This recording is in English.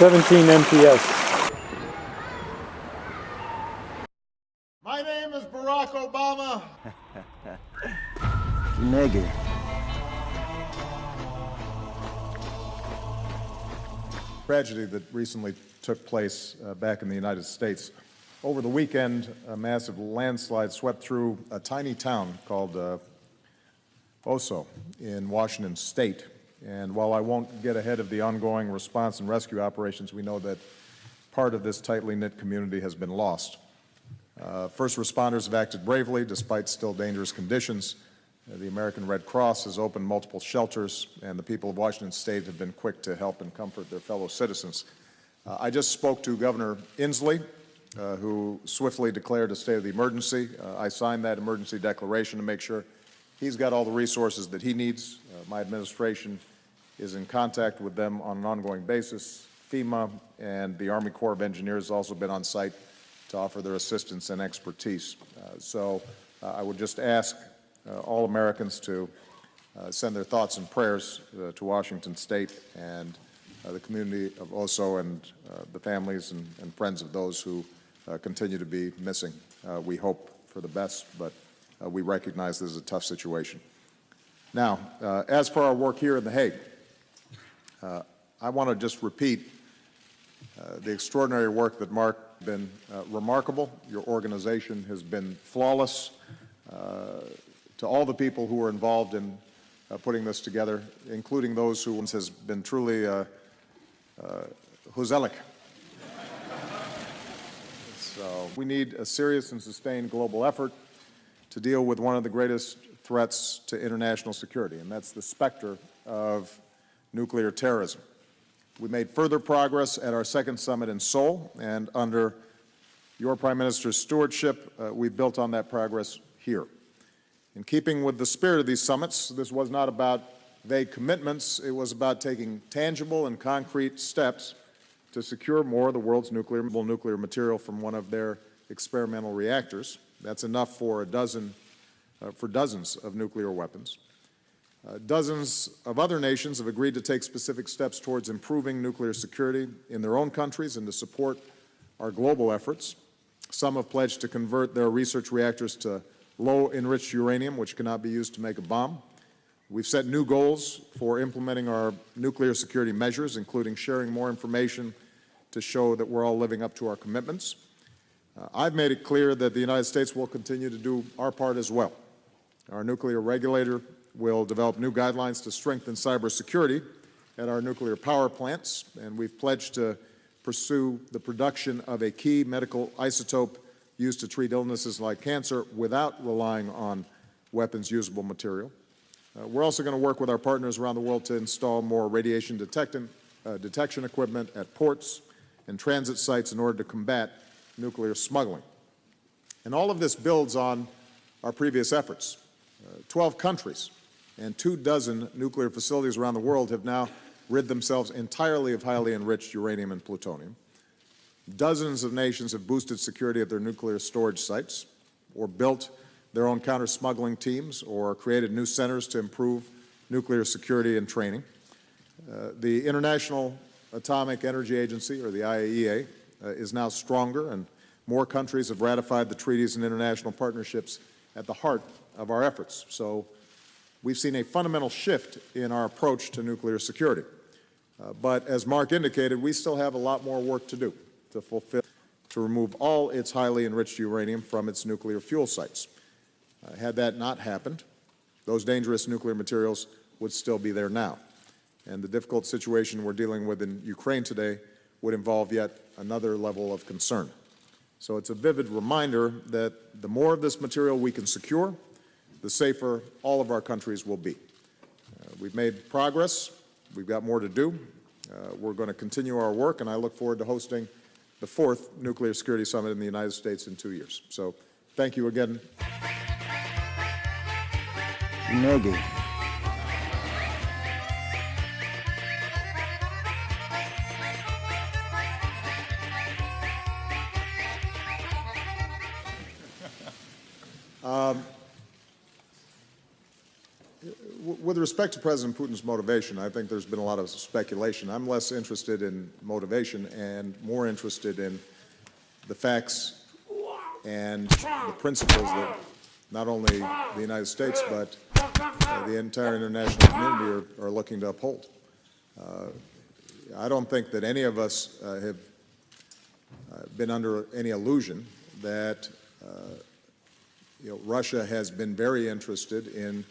17 MPS. My name is Barack Obama. Nigga. Tragedy that recently took place back in the United States. Over the weekend, a massive landslide swept through a tiny town called Oso in Washington State. And while I won't get ahead of the ongoing response and rescue operations, we know that part of this tightly knit community has been lost. First responders have acted bravely despite still dangerous conditions. The American Red Cross has opened multiple shelters, and the people of Washington State have been quick to help and comfort their fellow citizens. I just spoke to Governor Inslee, who swiftly declared a state of the emergency. I signed that emergency declaration to make sure he's got all the resources that he needs. My administration is in contact with them on an ongoing basis. FEMA and the Army Corps of Engineers have also been on site to offer their assistance and expertise. I would just ask all Americans to send their thoughts and prayers to Washington State and the community of Oso and the families and friends of those who continue to be missing. We hope for the best, but we recognize this is a tough situation. Now, as for our work here in The Hague, I want to just repeat the extraordinary work that Mark has been remarkable. Your organization has been flawless. To all the people who were involved in putting this together, including those who has been truly Huzelic. So we need a serious and sustained global effort to deal with one of the greatest threats to international security, and that's the specter of nuclear terrorism. We made further progress at our second summit in Seoul, and under your Prime Minister's stewardship, we built on that progress here. In keeping with the spirit of these summits, this was not about vague commitments. It was about taking tangible and concrete steps to secure more of the world's nuclear material from one of their experimental reactors. That's enough for dozens of nuclear weapons. Dozens of other nations have agreed to take specific steps towards improving nuclear security in their own countries and to support our global efforts. Some have pledged to convert their research reactors to low-enriched uranium, which cannot be used to make a bomb. We've set new goals for implementing our nuclear security measures, including sharing more information to show that we're all living up to our commitments. I've made it clear that the United States will continue to do our part as well. Our nuclear regulator will develop new guidelines to strengthen cybersecurity at our nuclear power plants, and we've pledged to pursue the production of a key medical isotope used to treat illnesses like cancer without relying on weapons-usable material. We're also going to work with our partners around the world to install more radiation detection equipment at ports and transit sites in order to combat nuclear smuggling. And all of this builds on our previous efforts. 12 countries and 24 nuclear facilities around the world have now rid themselves entirely of highly enriched uranium and plutonium. Dozens of nations have boosted security at their nuclear storage sites or built their own counter-smuggling teams or created new centers to improve nuclear security and training. The International Atomic Energy Agency, or the IAEA, is now stronger, and more countries have ratified the treaties and international partnerships at the heart of our efforts. So we've seen a fundamental shift in our approach to nuclear security. But as Mark indicated, we still have a lot more work to do to remove all its highly enriched uranium from its nuclear fuel sites. Had that not happened, those dangerous nuclear materials would still be there now. And the difficult situation we're dealing with in Ukraine today would involve yet another level of concern. So it's a vivid reminder that the more of this material we can secure, the safer all of our countries will be. We've made progress. We've got more to do. We're going to continue our work, and I look forward to hosting the 4th Nuclear Security Summit in the United States in 2 years. So thank you again. Nigga. With respect to President Putin's motivation, I think there's been a lot of speculation. I'm less interested in motivation and more interested in the facts and the principles that not only the United States but the entire international community are looking to uphold. I don't think that any of us have been under any illusion that Russia has been very interested in